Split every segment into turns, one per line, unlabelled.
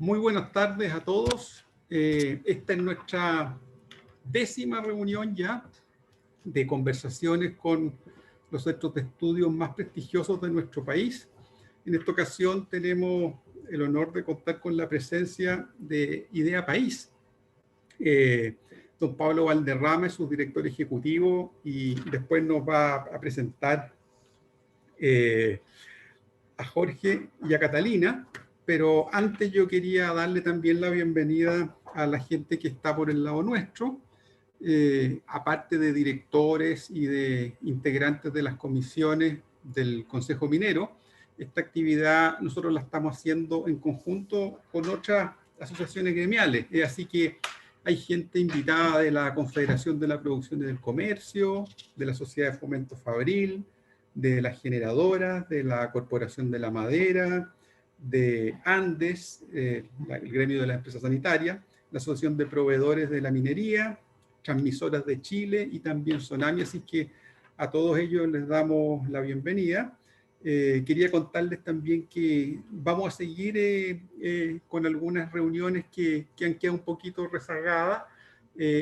Muy buenas tardes a todos. Esta es nuestra 10ª reunión ya de conversaciones con los centros de estudios más prestigiosos de nuestro país. En esta ocasión tenemos el honor de contar con la presencia de Idea País. Don Pablo Valderrama es su director ejecutivo y después nos va a presentar a Jorge y a Catalina. Pero antes yo quería darle también la bienvenida a la gente que está por el lado nuestro, aparte de directores y de integrantes de las comisiones del Consejo Minero. Esta actividad nosotros la estamos haciendo en conjunto con otras asociaciones gremiales, así que hay gente invitada de la Confederación de la Producción y del Comercio, de la Sociedad de Fomento Fabril, de las generadoras, de la Corporación de la Madera, de Andes, el gremio de la empresa sanitaria, la Asociación de Proveedores de la Minería, Transmisoras de Chile y también Sonami, así que a todos ellos les damos la bienvenida. Quería contarles también que vamos a seguir con algunas reuniones que han quedado un poquito rezagadas.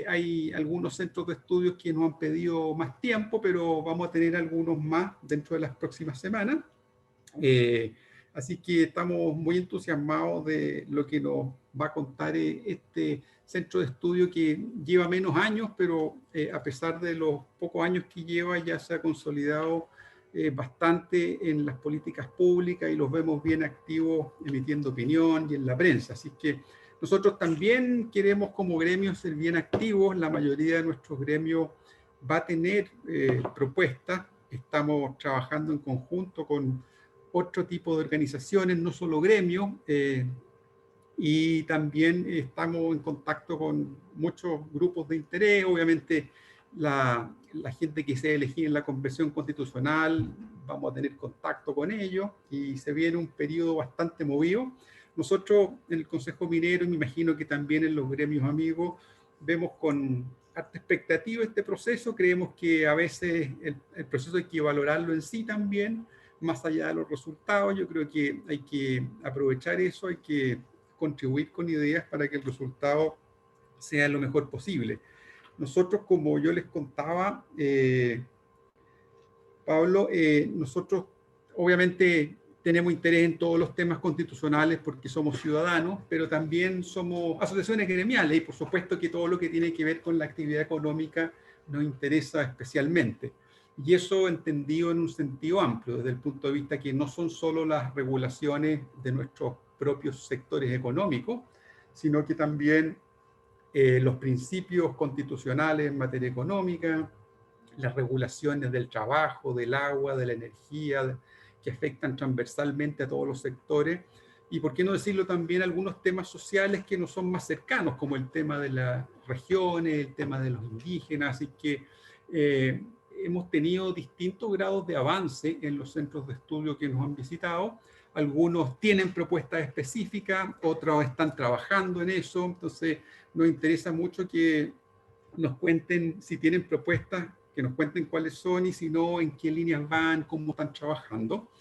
Hay algunos centros de estudios que nos han pedido más tiempo, pero vamos a tener algunos más dentro de las próximas semanas. Así que estamos muy entusiasmados de lo que nos va a contar este centro de estudio que lleva menos años, pero a pesar de los pocos años que lleva, ya se ha consolidado bastante en las políticas públicas y los vemos bien activos emitiendo opinión y en la prensa. Así que nosotros también queremos como gremios ser bien activos. La mayoría de nuestros gremios va a tener propuestas. Estamos trabajando en conjunto con otro tipo de organizaciones, no solo gremios, y también estamos en contacto con muchos grupos de interés. Obviamente la gente que se elegir en la Convención Constitucional, vamos a tener contacto con ellos y se viene un periodo bastante movido. Nosotros en el Consejo Minero, y me imagino que también en los gremios amigos, vemos con harta expectativa este proceso. Creemos que a veces el proceso hay que valorarlo en sí también, más allá de los resultados. Yo creo que hay que aprovechar eso, hay que contribuir con ideas para que el resultado sea lo mejor posible. Nosotros, como yo les contaba, Pablo, nosotros obviamente tenemos interés en todos los temas constitucionales porque somos ciudadanos, pero también somos asociaciones gremiales y por supuesto que todo lo que tiene que ver con la actividad económica nos interesa especialmente. Y eso entendido en un sentido amplio, desde el punto de vista que no son solo las regulaciones de nuestros propios sectores económicos, sino que también los principios constitucionales en materia económica, las regulaciones del trabajo, del agua, de la energía, que afectan transversalmente a todos los sectores, y por qué no decirlo también algunos temas sociales que nos son más cercanos, como el tema de las regiones, el tema de los indígenas. Así que hemos tenido distintos grados de avance en los centros de estudio que nos han visitado. Algunos tienen propuestas específicas, otros están trabajando en eso. Entonces nos interesa mucho que nos cuenten si tienen propuestas, que nos cuenten cuáles son, y si no, en qué líneas van, cómo están trabajando.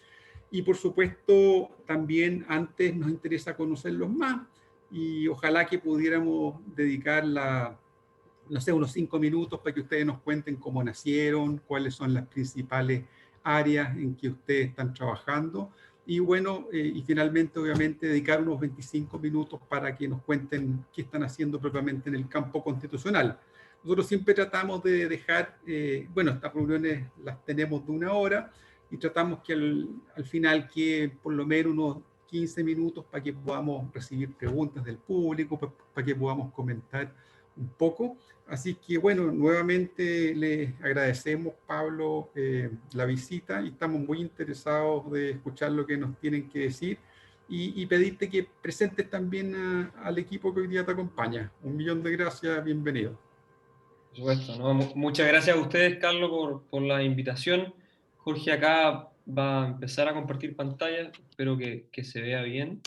Y por supuesto, también antes nos interesa conocerlos más, y ojalá que pudiéramos dedicar no sé, unos 5 minutos para que ustedes nos cuenten cómo nacieron, cuáles son las principales áreas en que ustedes están trabajando. Y bueno, y finalmente, obviamente, dedicar unos 25 minutos para que nos cuenten qué están haciendo propiamente en el campo constitucional. Nosotros siempre tratamos de dejar, bueno, estas reuniones las tenemos de 1 hora, y tratamos que al final que por lo menos unos 15 minutos para que podamos recibir preguntas del público, para que podamos comentar un poco. Así que bueno, nuevamente les agradecemos, Pablo, la visita, y estamos muy interesados de escuchar lo que nos tienen que decir, y pedirte que presentes también al equipo que hoy día te acompaña. 1.000.000 de gracias, bienvenido.
Por supuesto, ¿no? Muchas gracias a ustedes, Carlos, por la invitación. Jorge acá va a empezar a compartir pantalla, espero que se vea bien.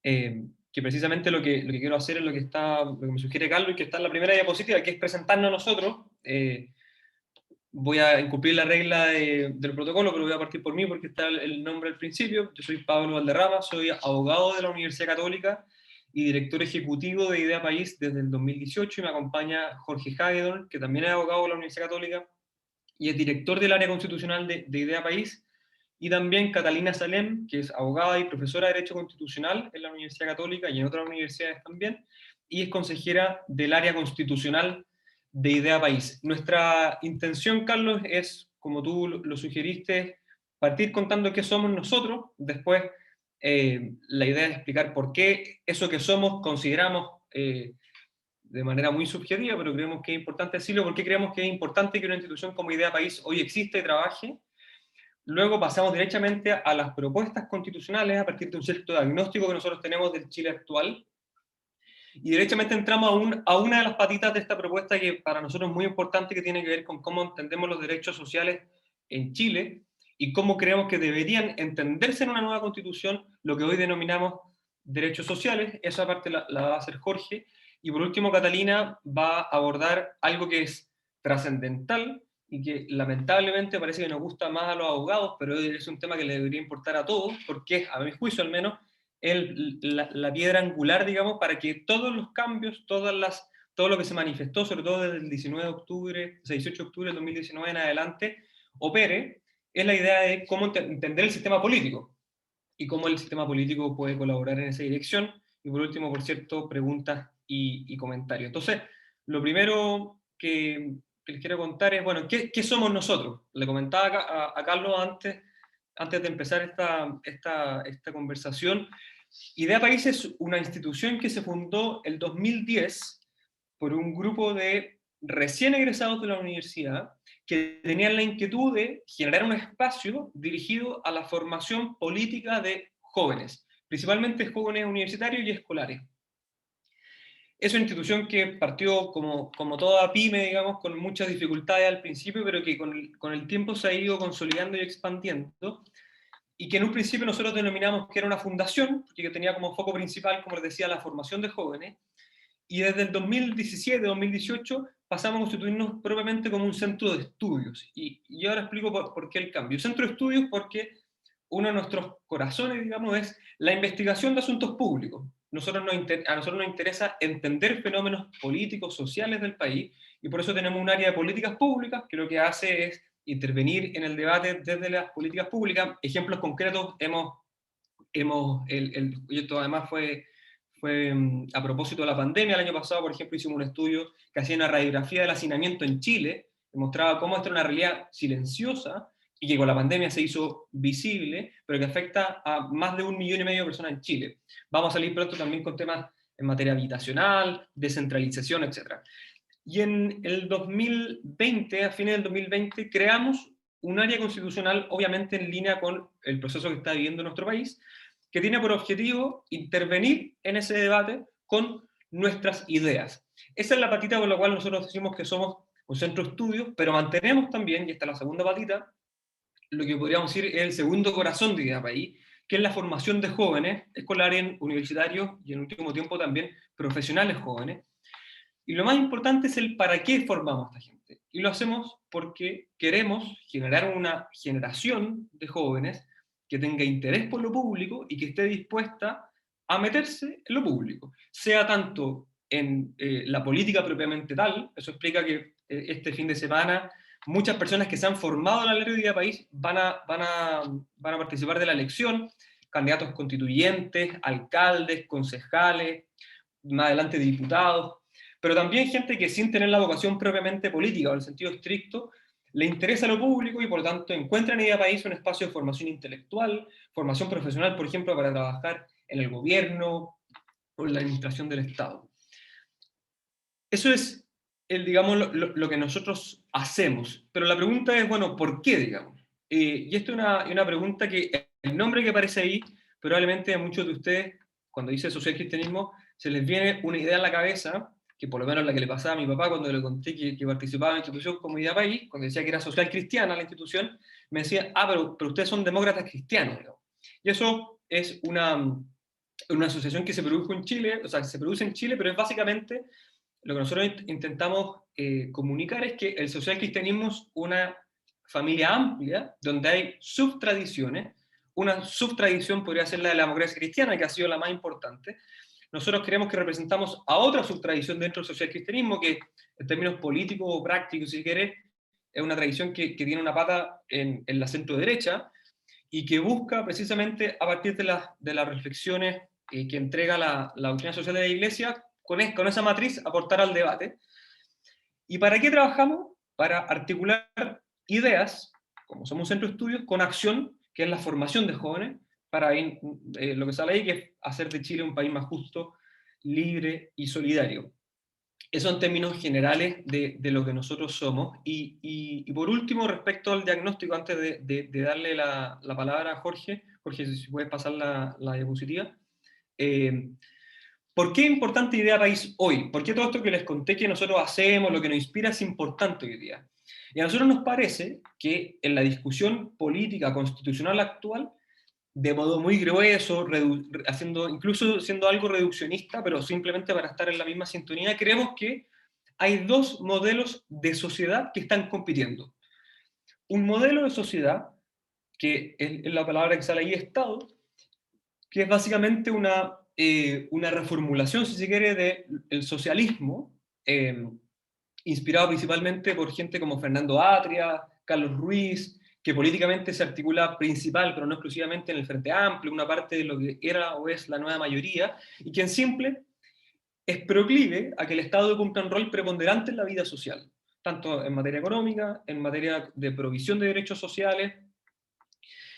Que precisamente lo que quiero hacer es lo que me sugiere Carlos, y que está en la primera diapositiva, que es presentarnos a nosotros. voy a incumplir la regla del protocolo, pero voy a partir por mí porque está el nombre al principio. Yo soy Pablo Valderrama, soy abogado de la Universidad Católica y director ejecutivo de Idea País desde el 2018, y me acompaña Jorge Hagedorn, que también es abogado de la Universidad Católica y es director del área constitucional de Idea País, y también Catalina Salem, que es abogada y profesora de Derecho Constitucional en la Universidad Católica y en otras universidades también, y es consejera del área constitucional de Idea País. Nuestra intención, Carlos, es, como tú lo sugeriste, partir contando qué somos nosotros, después la idea es explicar por qué eso que somos consideramos de manera muy subjetiva, pero creemos que es importante decirlo, porque creemos que es importante que una institución como Idea País hoy exista y trabaje. Luego pasamos directamente a las propuestas constitucionales a partir de un cierto diagnóstico que nosotros tenemos del Chile actual, y directamente entramos a una de las patitas de esta propuesta que para nosotros es muy importante, que tiene que ver con cómo entendemos los derechos sociales en Chile y cómo creemos que deberían entenderse en una nueva constitución lo que hoy denominamos derechos sociales. Esa parte la va a hacer Jorge. Y por último, Catalina va a abordar algo que es trascendental y que lamentablemente parece que nos gusta más a los abogados, pero es un tema que le debería importar a todos, porque es, a mi juicio al menos, la piedra angular, digamos, para que todos los cambios, todo lo que se manifestó, sobre todo desde el 19 de octubre, 18 de octubre del 2019 en adelante, opere, es la idea de cómo entender el sistema político y cómo el sistema político puede colaborar en esa dirección. Y por último, por cierto, preguntas y comentarios. Entonces, lo primero que les quiero contar es, bueno, ¿qué somos nosotros? Le comentaba a Carlos antes de empezar esta conversación. Idea País es una institución que se fundó el 2010 por un grupo de recién egresados de la universidad que tenían la inquietud de generar un espacio dirigido a la formación política de jóvenes, principalmente jóvenes universitarios y escolares. Es una institución que partió como toda pyme, digamos, con muchas dificultades al principio, pero que con el tiempo se ha ido consolidando y expandiendo, y que en un principio nosotros denominamos que era una fundación, porque tenía como foco principal, como les decía, la formación de jóvenes, y desde el 2017-2018 pasamos a constituirnos propiamente como un centro de estudios. Y ahora explico por qué el cambio. Centro de estudios porque uno de nuestros corazones, digamos, es la investigación de asuntos públicos. A nosotros nos interesa entender fenómenos políticos, sociales del país, y por eso tenemos un área de políticas públicas que lo que hace es intervenir en el debate desde las políticas públicas. Ejemplos concretos y esto además fue a propósito de la pandemia. El año pasado, por ejemplo, hicimos un estudio que hacía una radiografía del hacinamiento en Chile, que mostraba cómo esto era una realidad silenciosa y que con la pandemia se hizo visible, pero que afecta a más de 1,5 millones de personas en Chile. Vamos a salir pronto también con temas en materia habitacional, descentralización, etc. Y en el 2020, a fines del 2020, creamos un área constitucional, obviamente en línea con el proceso que está viviendo nuestro país, que tiene por objetivo intervenir en ese debate con nuestras ideas. Esa es la patita con la cual nosotros decimos que somos un centro de estudios, pero mantenemos también, y esta es la segunda patita, lo que podríamos decir es el segundo corazón de Idea País, que es la formación de jóvenes escolares, universitarios y en último tiempo también profesionales jóvenes. Y lo más importante es el para qué formamos a esta gente. Y lo hacemos porque queremos generar una generación de jóvenes que tenga interés por lo público y que esté dispuesta a meterse en lo público, sea tanto en la política propiamente tal. Eso explica que este fin de semana muchas personas que se han formado en la Ley de Idea País van a participar de la elección, candidatos constituyentes, alcaldes, concejales, más adelante diputados, pero también gente que sin tener la vocación propiamente política o en el sentido estricto, le interesa lo público y por lo tanto encuentra en Idea País un espacio de formación intelectual, formación profesional, por ejemplo, para trabajar en el gobierno o en la administración del Estado. Eso es, digamos, lo que nosotros hacemos. Pero la pregunta es, bueno, ¿por qué, digamos? Y esto es una pregunta que el nombre que aparece ahí, probablemente a muchos de ustedes, cuando dice social cristianismo, se les viene una idea en la cabeza, que por lo menos la que le pasaba a mi papá cuando le conté que participaba en la institución como Idea País, cuando decía que era social cristiana la institución, me decía, pero ustedes son demócratas cristianos, digamos. Y eso es una asociación que se produjo en Chile, o sea, se produce en Chile, pero es básicamente lo que nosotros intentamos comunicar es que el socialcristianismo es una familia amplia donde hay subtradiciones. Una subtradición podría ser la de la democracia cristiana, que ha sido la más importante. Nosotros creemos que representamos a otra subtradición dentro del socialcristianismo, que en términos políticos o prácticos, si quiere, es una tradición que tiene una pata en la centro derecha y que busca precisamente a partir de las reflexiones que entrega la doctrina social de la Iglesia, con esa matriz aportar al debate. ¿Y para qué trabajamos? Para articular ideas, como somos un centro de estudios, con acción, que es la formación de jóvenes, para lo que sale ahí, que es hacer de Chile un país más justo, libre y solidario. Eso en términos generales de lo que nosotros somos. Y por último, respecto al diagnóstico, antes de darle la palabra a Jorge, si puedes pasar la diapositiva. ¿Por qué es importante Idea País hoy? ¿Por qué todo esto que les conté que nosotros hacemos, lo que nos inspira, es importante hoy día? Y a nosotros nos parece que en la discusión política constitucional actual, de modo muy grueso, incluso siendo algo reduccionista, pero simplemente para estar en la misma sintonía, creemos que hay dos modelos de sociedad que están compitiendo. Un modelo de sociedad, que es la palabra que sale ahí, Estado, que es básicamente una reformulación, si se quiere, del socialismo, inspirado principalmente por gente como Fernando Atria, Carlos Ruiz, que políticamente se articula principal, pero no exclusivamente, en el Frente Amplio, una parte de lo que era o es la nueva mayoría, y que en simple es proclive a que el Estado cumpla un rol preponderante en la vida social, tanto en materia económica, en materia de provisión de derechos sociales.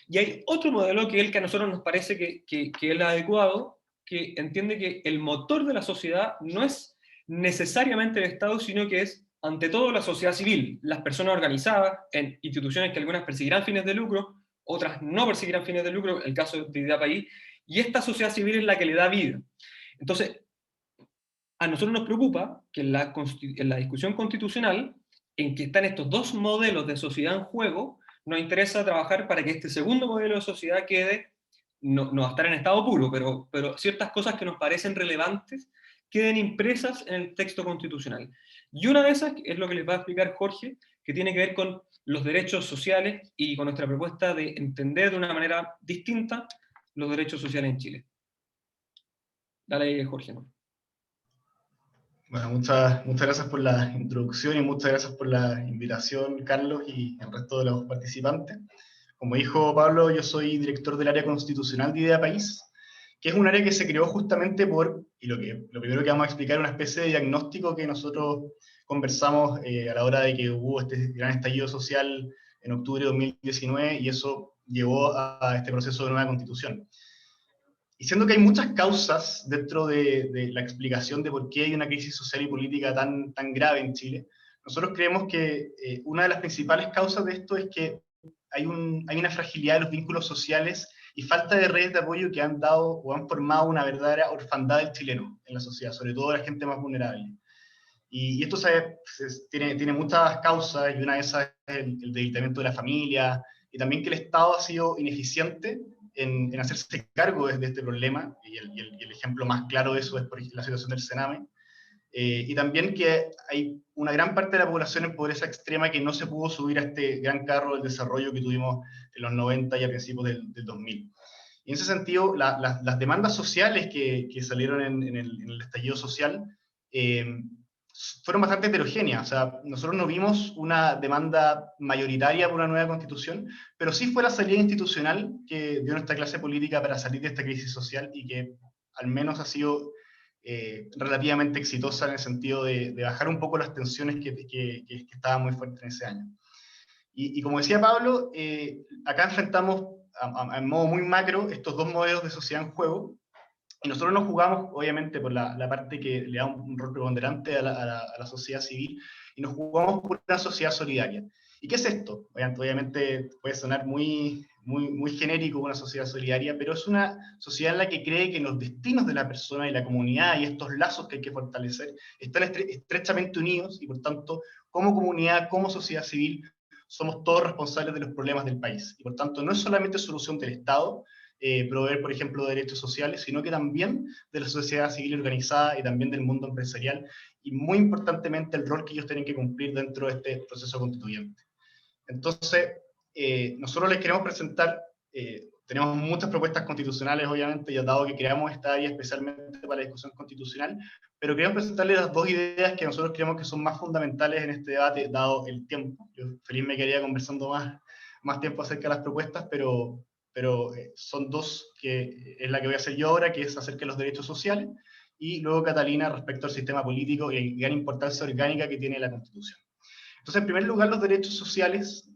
Y hay otro modelo que es el que a nosotros nos parece que es el adecuado, que entiende que el motor de la sociedad no es necesariamente el Estado, sino que es, ante todo, la sociedad civil, las personas organizadas en instituciones que algunas perseguirán fines de lucro, otras no perseguirán fines de lucro, el caso de Idea País, y esta sociedad civil es la que le da vida. Entonces, a nosotros nos preocupa que en la discusión constitucional, en que están estos dos modelos de sociedad en juego, nos interesa trabajar para que este segundo modelo de sociedad quede, no va a estar en estado puro, pero ciertas cosas que nos parecen relevantes queden impresas en el texto constitucional. Y una de esas es lo que les va a explicar Jorge, que tiene que ver con los derechos sociales y con nuestra propuesta de entender de una manera distinta los derechos sociales en Chile. Dale, Jorge, ¿no?
Bueno, muchas gracias por la introducción y muchas gracias por la invitación, Carlos, y el resto de los participantes. Como dijo Pablo, yo soy director del área constitucional de Idea País, que es un área que se creó justamente y lo primero que vamos a explicar es una especie de diagnóstico que nosotros conversamos a la hora de que hubo este gran estallido social en octubre de 2019, y eso llevó a este proceso de nueva constitución. Y siendo que hay muchas causas dentro de la explicación de por qué hay una crisis social y política tan grave en Chile, nosotros creemos que una de las principales causas de esto es que hay una fragilidad de los vínculos sociales y falta de redes de apoyo que han dado o han formado una verdadera orfandad del chileno en la sociedad, sobre todo la gente más vulnerable. Y esto tiene muchas causas, y una de esas es el debilitamiento de la familia, y también que el Estado ha sido ineficiente en hacerse cargo de este problema, y el ejemplo más claro de eso es por ejemplo la situación del Sename, y también que hay una gran parte de la población en pobreza extrema que no se pudo subir a este gran carro del desarrollo que tuvimos en los 90 y a principios del 2000. Y en ese sentido, las demandas sociales que salieron en el estallido social fueron bastante heterogéneas. O sea, nosotros no vimos una demanda mayoritaria por una nueva constitución, pero sí fue la salida institucional que dio nuestra clase política para salir de esta crisis social, y que al menos ha sido relativamente exitosa en el sentido de bajar un poco las tensiones que estaban muy fuertes en ese año. Y como decía Pablo, acá enfrentamos en modo muy macro estos dos modelos de sociedad en juego, y nosotros nos jugamos, obviamente, por la parte que le da un rol preponderante a la sociedad civil, y nos jugamos por una sociedad solidaria. ¿Y qué es esto? Obviamente puede sonar muy genérico, una sociedad solidaria, pero es una sociedad en la que cree que los destinos de la persona y la comunidad y estos lazos que hay que fortalecer están estrechamente unidos, y por tanto, como comunidad, como sociedad civil, somos todos responsables de los problemas del país. Y por tanto, no es solamente solución del Estado proveer, por ejemplo, derechos sociales, sino que también de la sociedad civil organizada y también del mundo empresarial. y muy importantemente el rol que ellos tienen que cumplir dentro de este proceso constituyente. Entonces, nosotros les queremos presentar, tenemos muchas propuestas constitucionales, obviamente, ya dado que creamos esta área especialmente para la discusión constitucional, pero queremos presentarles las dos ideas que nosotros creemos que son más fundamentales en este debate, dado el tiempo. Yo feliz me quedaría conversando más tiempo acerca de las propuestas, pero son dos, que es la que voy a hacer yo ahora, que es acerca de los derechos sociales, y luego Catalina respecto al sistema político y la gran importancia orgánica que tiene la Constitución. Entonces, en primer lugar, los derechos sociales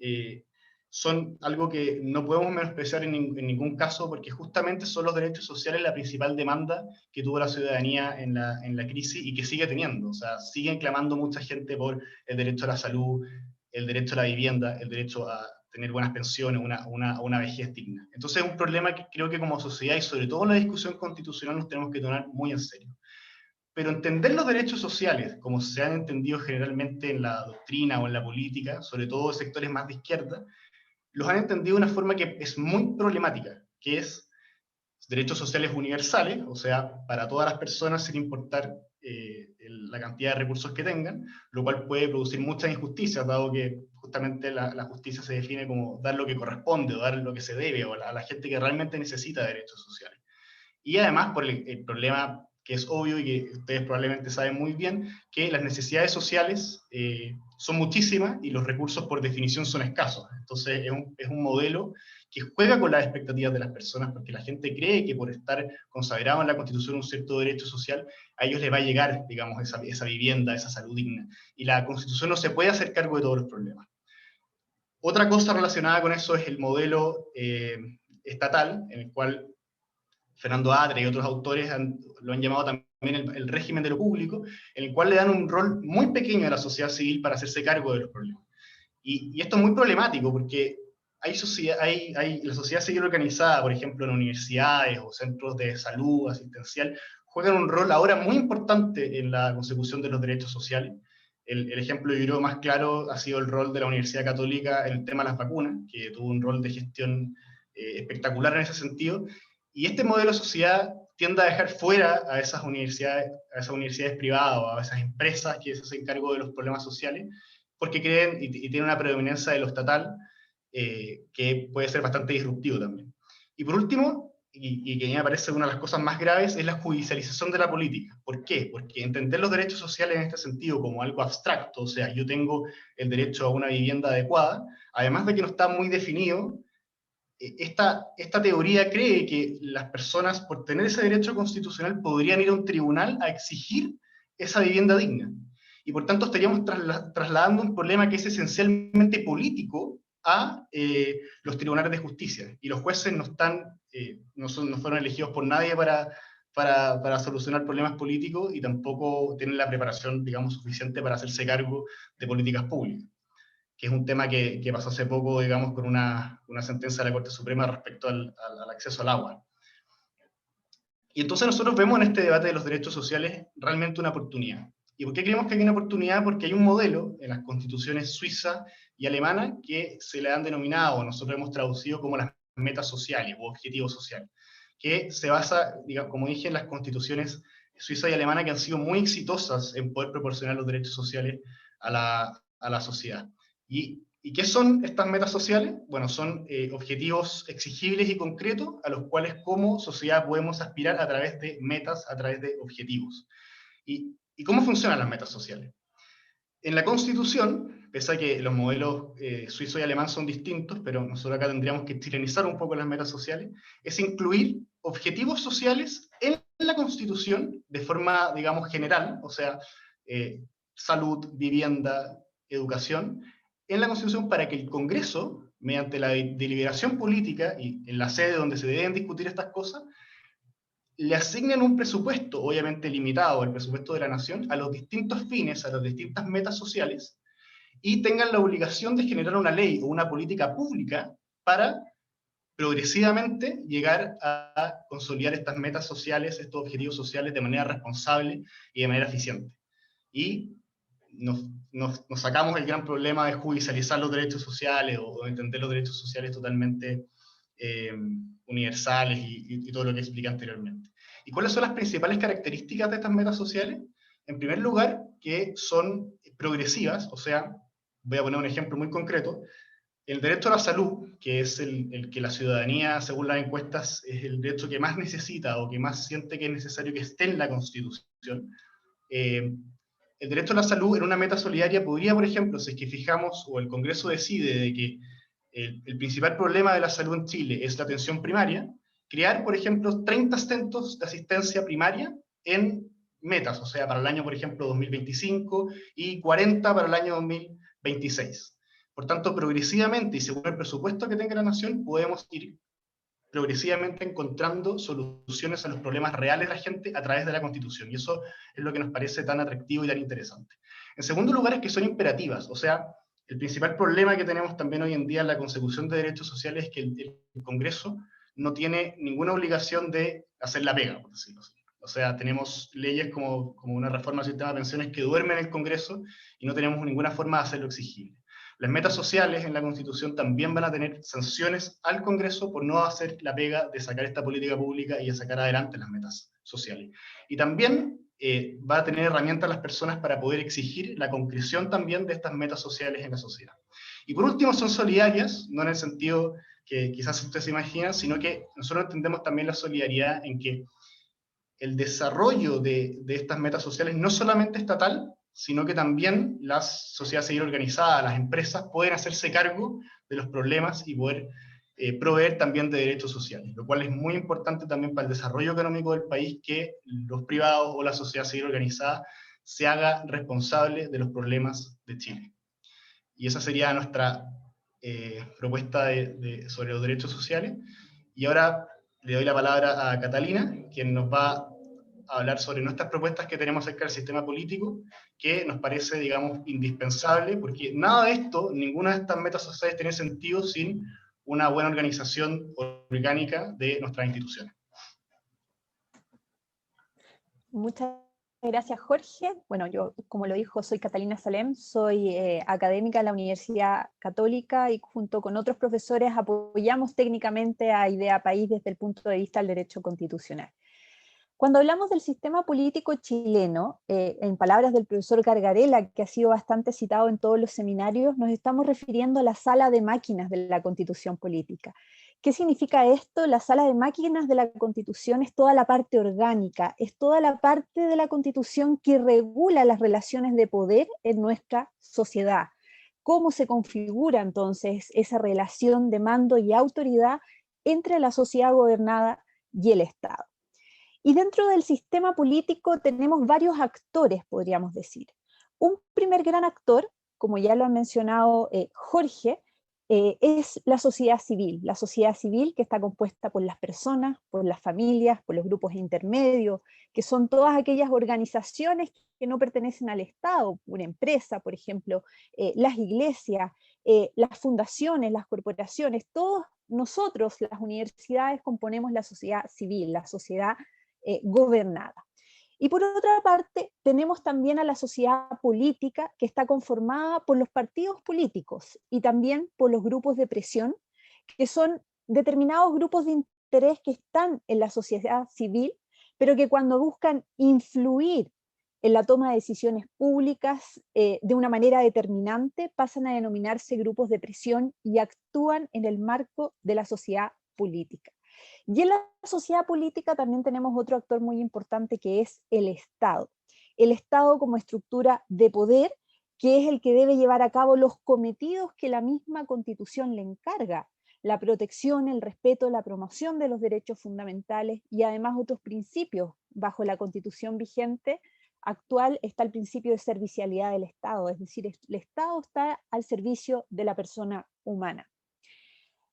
son algo que no podemos menospreciar en ningún caso, porque justamente son los derechos sociales la principal demanda que tuvo la ciudadanía en la crisis y que sigue teniendo. O sea, siguen clamando mucha gente por el derecho a la salud, el derecho a la vivienda, el derecho a tener buenas pensiones, una vejez digna. Entonces es un problema que creo que como sociedad y sobre todo en la discusión constitucional nos tenemos que tomar muy en serio. Pero entender los derechos sociales, como se han entendido generalmente en la doctrina o en la política, sobre todo sectores más de izquierda, los han entendido de una forma que es muy problemática, que es derechos sociales universales, o sea, para todas las personas sin importar la cantidad de recursos que tengan, lo cual puede producir muchas injusticias, dado que justamente la justicia se define como dar lo que corresponde, o dar lo que se debe, o a la gente que realmente necesita derechos sociales. Y además por el problema que es obvio y que ustedes probablemente saben muy bien, que las necesidades sociales son muchísimas y los recursos por definición son escasos. Entonces es un modelo que juega con las expectativas de las personas, porque la gente cree que por estar consagrado en la Constitución un cierto derecho social, a ellos les va a llegar, digamos, esa vivienda, esa salud digna. Y la Constitución no se puede hacer cargo de todos los problemas. Otra cosa relacionada con eso es el modelo estatal, en el cual Fernando Atre y otros autores lo han llamado también el régimen de lo público, en el cual le dan un rol muy pequeño a la sociedad civil para hacerse cargo de los problemas. Y esto es muy problemático porque la sociedad civil organizada, por ejemplo, en universidades o centros de salud asistencial, juegan un rol ahora muy importante en la consecución de los derechos sociales. El ejemplo, yo creo, más claro ha sido el rol de la Universidad Católica en el tema de las vacunas, que tuvo un rol de gestión espectacular en ese sentido. Y este modelo de sociedad tiende a dejar fuera a esas universidades privadas o a esas empresas que se hacen cargo de los problemas sociales, porque creen y tienen una predominancia de lo estatal que puede ser bastante disruptivo también. Y por último, y que a mí me parece una de las cosas más graves, es la judicialización de la política. ¿Por qué? Porque entender los derechos sociales en este sentido como algo abstracto, o sea, yo tengo el derecho a una vivienda adecuada, además de que no está muy definido, esta teoría cree que las personas, por tener ese derecho constitucional, podrían ir a un tribunal a exigir esa vivienda digna. Y por tanto estaríamos trasladando un problema que es esencialmente político a los tribunales de justicia. Y los jueces no fueron elegidos por nadie para solucionar problemas políticos y tampoco tienen la preparación, digamos, suficiente para hacerse cargo de políticas públicas, que es un tema que pasó hace poco, digamos, con una sentencia de la Corte Suprema respecto al acceso al agua. Y entonces nosotros vemos en este debate de los derechos sociales realmente una oportunidad. ¿Y por qué creemos que hay una oportunidad? Porque hay un modelo en las constituciones suiza y alemana que se le han denominado, nosotros hemos traducido como las metas sociales o objetivos sociales, que se basa, digamos, como dije, en las constituciones suiza y alemana que han sido muy exitosas en poder proporcionar los derechos sociales a la sociedad. ¿Y qué son estas metas sociales? Bueno, son objetivos exigibles y concretos a los cuales como sociedad podemos aspirar a través de metas, a través de objetivos. ¿Y cómo funcionan las metas sociales? En la Constitución, pese a que los modelos suizo y alemán son distintos, pero nosotros acá tendríamos que chilenizar un poco las metas sociales, es incluir objetivos sociales en la Constitución de forma, digamos, general, o sea, salud, vivienda, educación, en la Constitución para que el Congreso, mediante la deliberación política y en la sede donde se deben discutir estas cosas, le asignen un presupuesto, obviamente limitado, el presupuesto de la nación, a los distintos fines, a las distintas metas sociales, y tengan la obligación de generar una ley o una política pública para progresivamente llegar a consolidar estas metas sociales, estos objetivos sociales de manera responsable y de manera eficiente. Y nos sacamos el gran problema de judicializar los derechos sociales o entender los derechos sociales totalmente universales y todo lo que expliqué anteriormente. ¿Y cuáles son las principales características de estas metas sociales? En primer lugar, que son progresivas, o sea, voy a poner un ejemplo muy concreto. El derecho a la salud, que es el que la ciudadanía, según las encuestas, es el derecho que más necesita o que más siente que es necesario que esté en la Constitución. El derecho a la salud en una meta solidaria podría, por ejemplo, si es que fijamos o el Congreso decide de que el principal problema de la salud en Chile es la atención primaria, crear, por ejemplo, 30 centros de asistencia primaria en metas, o sea, para el año, por ejemplo, 2025 y 40 para el año 2026. Por tanto, progresivamente y según el presupuesto que tenga la nación, podemos ir progresivamente encontrando soluciones a los problemas reales de la gente a través de la Constitución. Y eso es lo que nos parece tan atractivo y tan interesante. En segundo lugar, es que son imperativas. O sea, el principal problema que tenemos también hoy en día en la consecución de derechos sociales es que el Congreso no tiene ninguna obligación de hacer la pega, por decirlo así. O sea, tenemos leyes como una reforma del sistema de pensiones que duermen en el Congreso y no tenemos ninguna forma de hacerlo exigible. Las metas sociales en la Constitución también van a tener sanciones al Congreso por no hacer la pega de sacar esta política pública y de sacar adelante las metas sociales. Y también va a tener herramientas las personas para poder exigir la concreción también de estas metas sociales en la sociedad. Y por último, son solidarias, no en el sentido que quizás ustedes se imaginan, sino que nosotros entendemos también la solidaridad en que el desarrollo de estas metas sociales no solamente estatal, sino que también las sociedades civil organizadas, las empresas, pueden hacerse cargo de los problemas y poder proveer también de derechos sociales, lo cual es muy importante también para el desarrollo económico del país, que los privados o la sociedad civil organizada se haga responsable de los problemas de Chile. Y esa sería nuestra propuesta sobre los derechos sociales. Y ahora le doy la palabra a Catalina, quien nos va a hablar sobre nuestras propuestas que tenemos acerca del sistema político, que nos parece, digamos, indispensable, porque nada de esto, ninguna de estas metas sociales tiene sentido sin una buena organización orgánica de nuestras instituciones.
Muchas gracias, Jorge. Bueno, yo, como lo dijo, soy Catalina Salem, soy académica en la Universidad Católica y junto con otros profesores apoyamos técnicamente a Idea País desde el punto de vista del derecho constitucional. Cuando hablamos del sistema político chileno, en palabras del profesor Gargarella, que ha sido bastante citado en todos los seminarios, nos estamos refiriendo a la sala de máquinas de la Constitución política. ¿Qué significa esto? La sala de máquinas de la Constitución es toda la parte orgánica, es toda la parte de la Constitución que regula las relaciones de poder en nuestra sociedad. ¿Cómo se configura entonces esa relación de mando y autoridad entre la sociedad gobernada y el Estado? Y dentro del sistema político tenemos varios actores, podríamos decir. Un primer gran actor, como ya lo ha mencionado Jorge, es la sociedad civil que está compuesta por las personas, por las familias, por los grupos intermedios, que son todas aquellas organizaciones que no pertenecen al Estado, una empresa, por ejemplo, las iglesias, las fundaciones, las corporaciones, todos nosotros, las universidades, componemos la sociedad civil, la sociedad gobernada. Y por otra parte, tenemos también a la sociedad política que está conformada por los partidos políticos y también por los grupos de presión, que son determinados grupos de interés que están en la sociedad civil, pero que cuando buscan influir en la toma de decisiones públicas de una manera determinante, pasan a denominarse grupos de presión y actúan en el marco de la sociedad política. Y en la sociedad política también tenemos otro actor muy importante que es el Estado. El Estado como estructura de poder, que es el que debe llevar a cabo los cometidos que la misma Constitución le encarga: la protección, el respeto, la promoción de los derechos fundamentales y además otros principios. Bajo la Constitución vigente actual está el principio de servicialidad del Estado, es decir, el Estado está al servicio de la persona humana.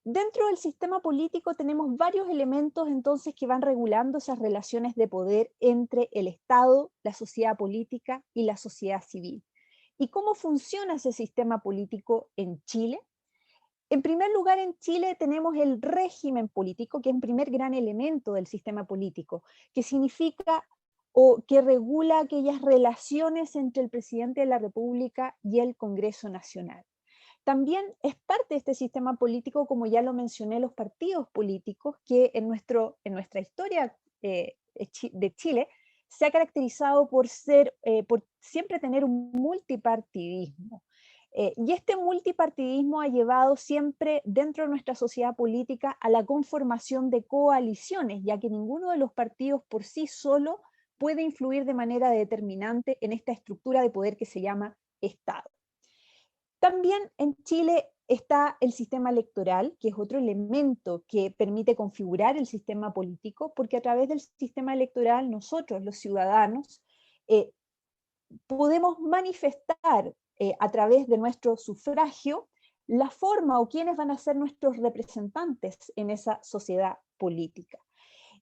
Dentro del sistema político tenemos varios elementos entonces que van regulando esas relaciones de poder entre el Estado, la sociedad política y la sociedad civil. ¿Y cómo funciona ese sistema político en Chile? En primer lugar, en Chile tenemos el régimen político, que es el primer gran elemento del sistema político, que significa o que regula aquellas relaciones entre el presidente de la República y el Congreso Nacional. También es parte de este sistema político, como ya lo mencioné, los partidos políticos, que en nuestra historia de Chile se ha caracterizado por siempre tener un multipartidismo. Y este multipartidismo ha llevado siempre dentro de nuestra sociedad política a la conformación de coaliciones, ya que ninguno de los partidos por sí solo puede influir de manera determinante en esta estructura de poder que se llama Estado. También en Chile está el sistema electoral, que es otro elemento que permite configurar el sistema político, porque a través del sistema electoral nosotros, los ciudadanos, podemos manifestar a través de nuestro sufragio la forma o quiénes van a ser nuestros representantes en esa sociedad política.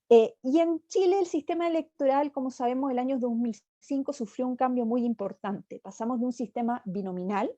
Y en Chile el sistema electoral, como sabemos, el año 2005 sufrió un cambio muy importante. Pasamos de un sistema binominal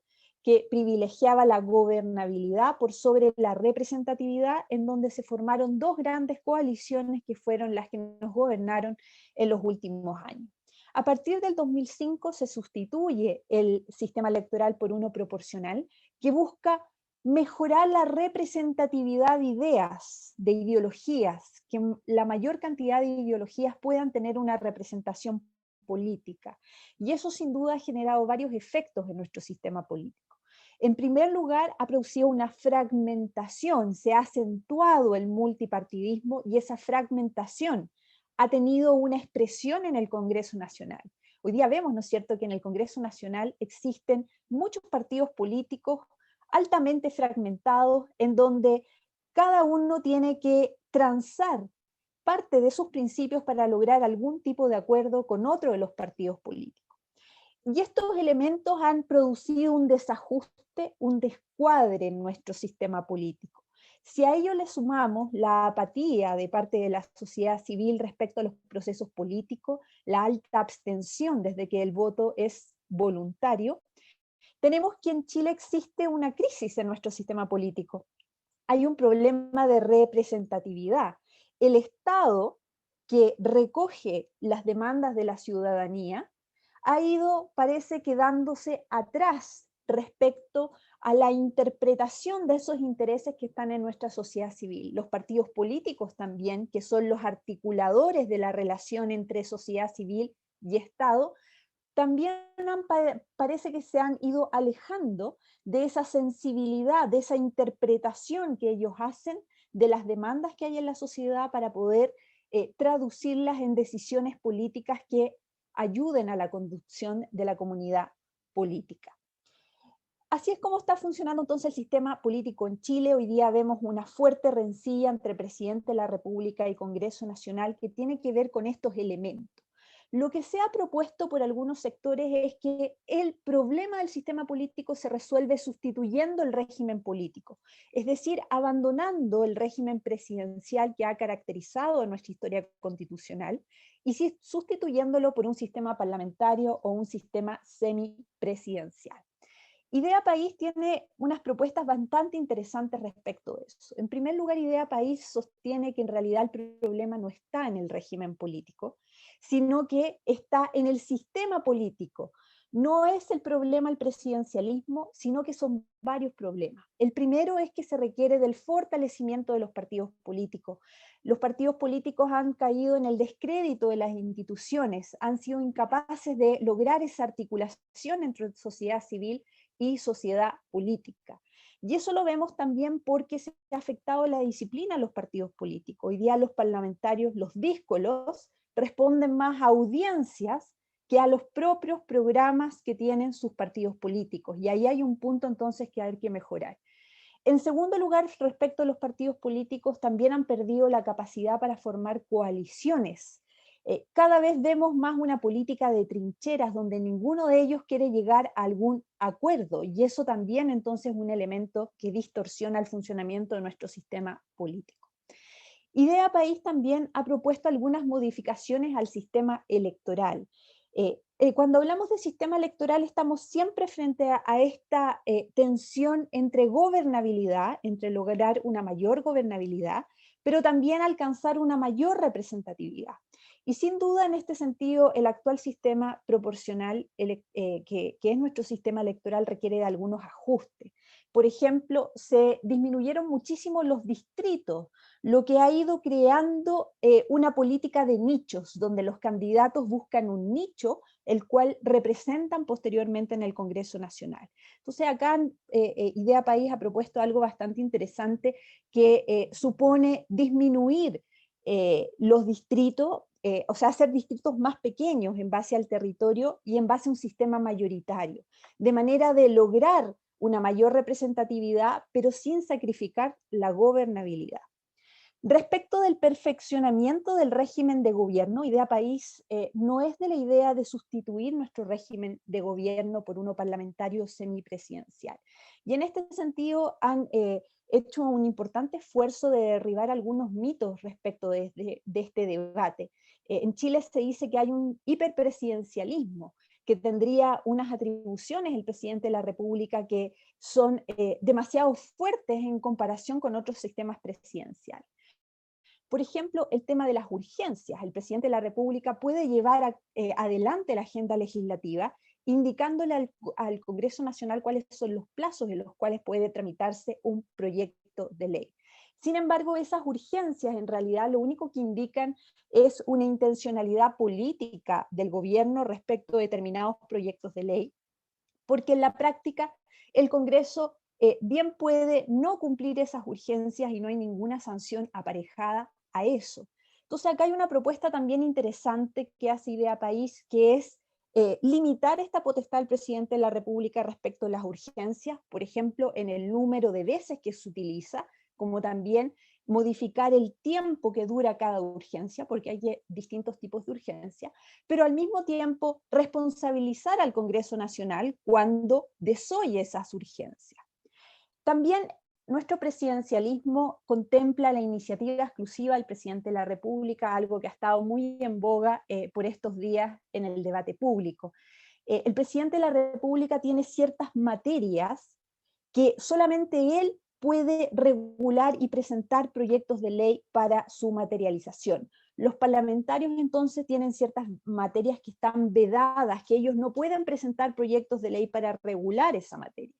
que privilegiaba la gobernabilidad por sobre la representatividad, en donde se formaron dos grandes coaliciones que fueron las que nos gobernaron en los últimos años. A partir del 2005 se sustituye el sistema electoral por uno proporcional que busca mejorar la representatividad de ideas, de ideologías, que la mayor cantidad de ideologías puedan tener una representación política. Y eso sin duda ha generado varios efectos en nuestro sistema político. En primer lugar, ha producido una fragmentación, se ha acentuado el multipartidismo y esa fragmentación ha tenido una expresión en el Congreso Nacional. Hoy día vemos, ¿no es cierto?, que en el Congreso Nacional existen muchos partidos políticos altamente fragmentados, en donde cada uno tiene que transar parte de sus principios para lograr algún tipo de acuerdo con otro de los partidos políticos. Y estos elementos han producido un desajuste, un descuadre en nuestro sistema político. Si a ello le sumamos la apatía de parte de la sociedad civil respecto a los procesos políticos, la alta abstención desde que el voto es voluntario, tenemos que en Chile existe una crisis en nuestro sistema político. Hay un problema de representatividad. El Estado que recoge las demandas de la ciudadanía ha ido, parece, quedándose atrás respecto a la interpretación de esos intereses que están en nuestra sociedad civil. Los partidos políticos también, que son los articuladores de la relación entre sociedad civil y Estado, también parece que se han ido alejando de esa sensibilidad, de esa interpretación que ellos hacen de las demandas que hay en la sociedad para poder traducirlas en decisiones políticas que ayuden a la conducción de la comunidad política. Así es como está funcionando entonces el sistema político en Chile. Hoy día vemos una fuerte rencilla entre Presidente de la República y Congreso Nacional que tiene que ver con estos elementos. Lo que se ha propuesto por algunos sectores es que el problema del sistema político se resuelve sustituyendo el régimen político, es decir, abandonando el régimen presidencial que ha caracterizado nuestra historia constitucional y sustituyéndolo por un sistema parlamentario o un sistema semipresidencial. Idea País tiene unas propuestas bastante interesantes respecto de eso. En primer lugar, Idea País sostiene que en realidad el problema no está en el régimen político, sino que está en el sistema político. No es el problema el presidencialismo, sino que son varios problemas. El primero es que se requiere del fortalecimiento de los partidos políticos. Los partidos políticos han caído en el descrédito de las instituciones, han sido incapaces de lograr esa articulación entre sociedad civil y sociedad política. Y eso lo vemos también porque se ha afectado la disciplina de los partidos políticos. Hoy día los parlamentarios, los díscolos, responden más a audiencias que a los propios programas que tienen sus partidos políticos. Y ahí hay un punto entonces que hay que mejorar. En segundo lugar, respecto a los partidos políticos, también han perdido la capacidad para formar coaliciones. Cada vez vemos más una política de trincheras donde ninguno de ellos quiere llegar a algún acuerdo, y eso también entonces es un elemento que distorsiona el funcionamiento de nuestro sistema político. Idea País también ha propuesto algunas modificaciones al sistema electoral. Cuando hablamos de sistema electoral estamos siempre frente a esta tensión entre gobernabilidad, entre lograr una mayor gobernabilidad, pero también alcanzar una mayor representatividad. Y sin duda en este sentido el actual sistema proporcional, que es nuestro sistema electoral, requiere de algunos ajustes. Por ejemplo, se disminuyeron muchísimo los distritos, lo que ha ido creando una política de nichos, donde los candidatos buscan un nicho, el cual representan posteriormente en el Congreso Nacional. Entonces acá Idea País ha propuesto algo bastante interesante que supone disminuir los distritos, o sea, hacer distritos más pequeños en base al territorio y en base a un sistema mayoritario, de manera de lograr una mayor representatividad, pero sin sacrificar la gobernabilidad. Respecto del perfeccionamiento del régimen de gobierno, Idea País no es de la idea de sustituir nuestro régimen de gobierno por uno parlamentario semipresidencial. Y en este sentido han hecho un importante esfuerzo de derribar algunos mitos respecto de este debate. En Chile se dice que hay un hiperpresidencialismo, que tendría unas atribuciones el presidente de la República que son demasiado fuertes en comparación con otros sistemas presidenciales. Por ejemplo, el tema de las urgencias. El presidente de la República puede llevar adelante la agenda legislativa, indicándole al Congreso Nacional cuáles son los plazos en los cuales puede tramitarse un proyecto de ley. Sin embargo, esas urgencias en realidad lo único que indican es una intencionalidad política del gobierno respecto a determinados proyectos de ley, porque en la práctica el Congreso bien puede no cumplir esas urgencias y no hay ninguna sanción aparejada a eso. Entonces acá hay una propuesta también interesante que hace Idea País, que es limitar esta potestad del presidente de la República respecto a las urgencias, por ejemplo, en el número de veces que se utiliza, como también modificar el tiempo que dura cada urgencia, porque hay distintos tipos de urgencia, pero al mismo tiempo responsabilizar al Congreso Nacional cuando desoye esas urgencias. También nuestro presidencialismo contempla la iniciativa exclusiva del presidente de la República, algo que ha estado muy en boga por estos días en el debate público. El presidente de la República tiene ciertas materias que solamente él puede regular y presentar proyectos de ley para su materialización. Los parlamentarios entonces tienen ciertas materias que están vedadas, que ellos no pueden presentar proyectos de ley para regular esa materia.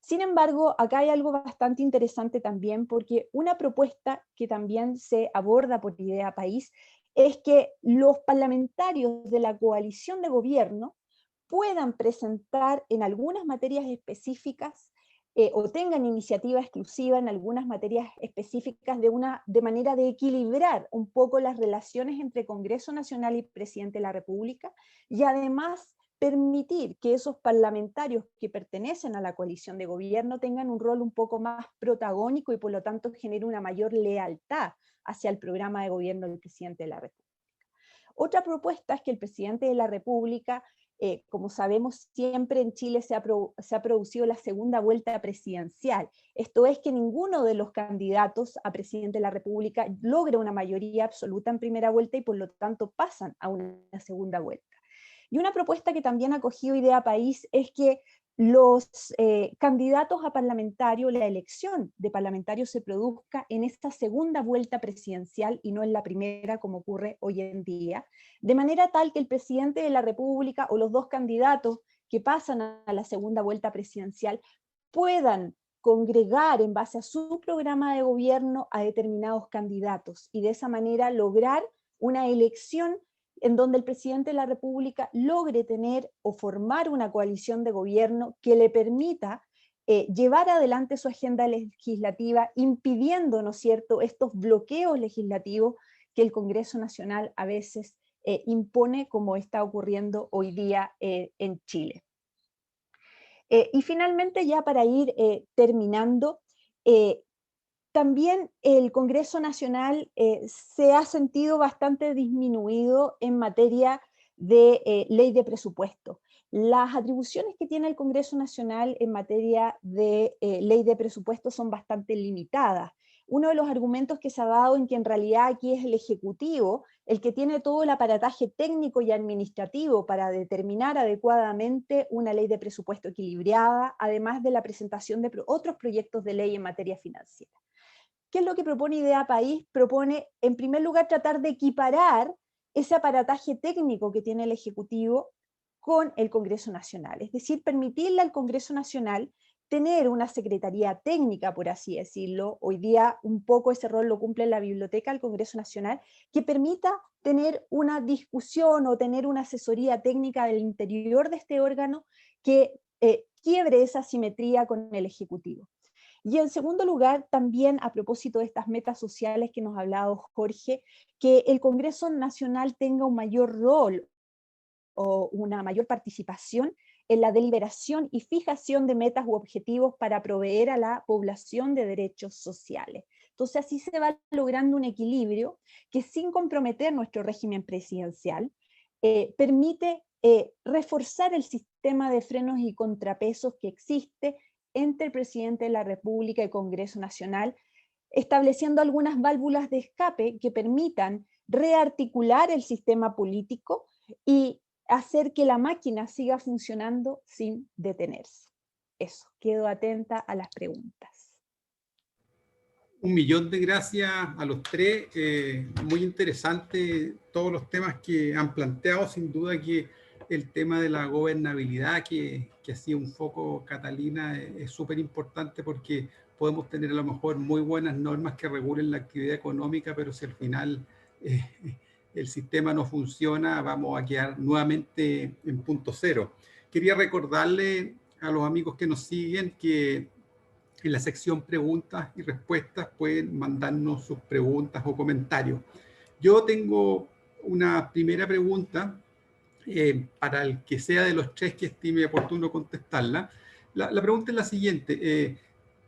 Sin embargo, acá hay algo bastante interesante también, porque una propuesta que también se aborda por Idea País es que los parlamentarios de la coalición de gobierno puedan presentar en algunas materias específicas o tengan iniciativa exclusiva en algunas materias específicas de manera de equilibrar un poco las relaciones entre Congreso Nacional y Presidente de la República, y además permitir que esos parlamentarios que pertenecen a la coalición de gobierno tengan un rol un poco más protagónico y por lo tanto genere una mayor lealtad hacia el programa de gobierno del presidente de la República. Otra propuesta es que el presidente de la República, como sabemos, siempre en Chile se ha producido la segunda vuelta presidencial. Esto es que ninguno de los candidatos a presidente de la República logra una mayoría absoluta en primera vuelta y por lo tanto pasan a una segunda vuelta. Y una propuesta que también ha acogido Idea País es que los candidatos a parlamentario, la elección de parlamentarios se produzca en esta segunda vuelta presidencial y no en la primera como ocurre hoy en día, de manera tal que el presidente de la República o los dos candidatos que pasan a la segunda vuelta presidencial puedan congregar en base a su programa de gobierno a determinados candidatos y de esa manera lograr una elección en donde el presidente de la República logre tener o formar una coalición de gobierno que le permita llevar adelante su agenda legislativa, impidiendo, ¿no es cierto?, estos bloqueos legislativos que el Congreso Nacional a veces impone, como está ocurriendo hoy día en Chile. Y finalmente, ya para ir terminando, también el Congreso Nacional se ha sentido bastante disminuido en materia de ley de presupuesto. Las atribuciones que tiene el Congreso Nacional en materia de ley de presupuesto son bastante limitadas. Uno de los argumentos que se ha dado en que en realidad aquí es el Ejecutivo el que tiene todo el aparataje técnico y administrativo para determinar adecuadamente una ley de presupuesto equilibrada, además de la presentación de otros proyectos de ley en materia financiera. ¿Qué es lo que propone Idea País? Propone, en primer lugar, tratar de equiparar ese aparataje técnico que tiene el Ejecutivo con el Congreso Nacional. Es decir, permitirle al Congreso Nacional tener una secretaría técnica, por así decirlo. Hoy día un poco ese rol lo cumple la Biblioteca del Congreso Nacional, que permita tener una discusión o tener una asesoría técnica del interior de este órgano que quiebre esa simetría con el Ejecutivo. Y en segundo lugar, también a propósito de estas metas sociales que nos ha hablado Jorge, que el Congreso Nacional tenga un mayor rol o una mayor participación en la deliberación y fijación de metas u objetivos para proveer a la población de derechos sociales. Entonces así se va logrando un equilibrio que, sin comprometer nuestro régimen presidencial, permite reforzar el sistema de frenos y contrapesos que existe entre el presidente de la República y el Congreso Nacional, estableciendo algunas válvulas de escape que permitan rearticular el sistema político y hacer que la máquina siga funcionando sin detenerse. Eso, quedo atenta a las preguntas.
Un millón de gracias a los tres. Muy interesante todos los temas que han planteado. Sin duda que el tema de la gobernabilidad, que ha sido un foco, Catalina, es súper importante, porque podemos tener a lo mejor muy buenas normas que regulen la actividad económica, pero si al final el sistema no funciona, vamos a quedar nuevamente en punto cero. Quería recordarle a los amigos que nos siguen que en la sección preguntas y respuestas pueden mandarnos sus preguntas o comentarios. Yo tengo una primera pregunta para el que sea de los tres que estime oportuno contestarla. La pregunta es la siguiente.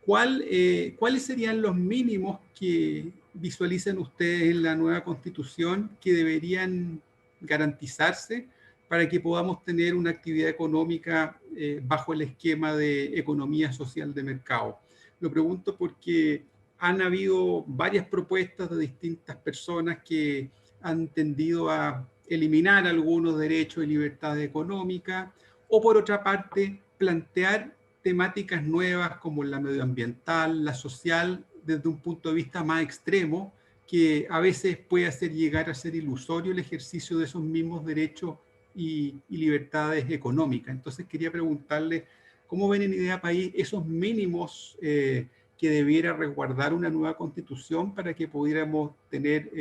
¿Cuáles serían los mínimos que visualizan ustedes en la nueva Constitución que deberían garantizarse para que podamos tener una actividad económica bajo el esquema de economía social de mercado? Lo pregunto porque han habido varias propuestas de distintas personas que han tendido a eliminar algunos derechos y libertades económicas, o por otra parte, plantear temáticas nuevas como la medioambiental, la social, desde un punto de vista más extremo, que a veces puede hacer llegar a ser ilusorio el ejercicio de esos mismos derechos y libertades económicas. Entonces quería preguntarle, ¿cómo ven en Idea País esos mínimos que debiera resguardar una nueva constitución para que pudiéramos tener,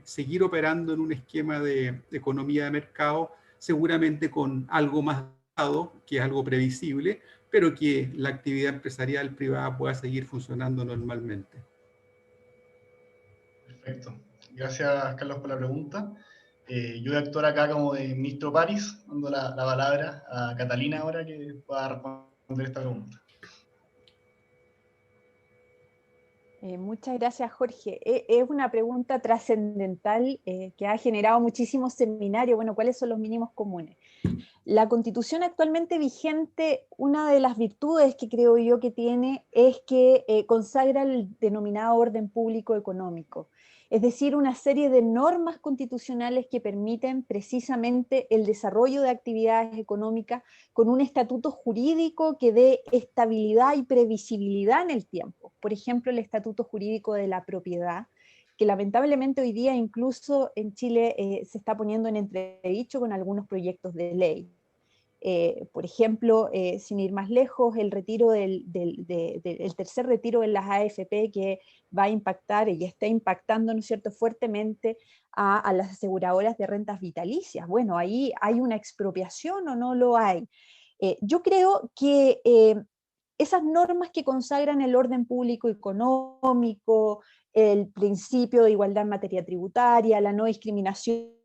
seguir operando en un esquema de economía de mercado, seguramente con algo más dado, que es algo previsible, pero que la actividad empresarial privada pueda seguir funcionando normalmente?
Perfecto. Gracias, Carlos, por la pregunta. Yo voy a actuar acá como de ministro París, dando la palabra a Catalina ahora que pueda responder esta pregunta.
Muchas gracias, Jorge. Es una pregunta trascendental que ha generado muchísimos seminarios. Bueno, ¿cuáles son los mínimos comunes? La Constitución actualmente vigente, una de las virtudes que creo yo que tiene es que consagra el denominado orden público económico, es decir, una serie de normas constitucionales que permiten precisamente el desarrollo de actividades económicas con un estatuto jurídico que dé estabilidad y previsibilidad en el tiempo. Por ejemplo, el estatuto jurídico de la propiedad, que lamentablemente hoy día incluso en Chile se está poniendo en entredicho con algunos proyectos de ley. Por ejemplo, sin ir más lejos, el retiro el tercer retiro en las AFP, que va a impactar y está impactando, ¿no es cierto?, fuertemente a las aseguradoras de rentas vitalicias. Bueno, ahí hay una expropiación o no lo hay. Yo creo que esas normas que consagran el orden público económico, el principio de igualdad en materia tributaria, la no discriminación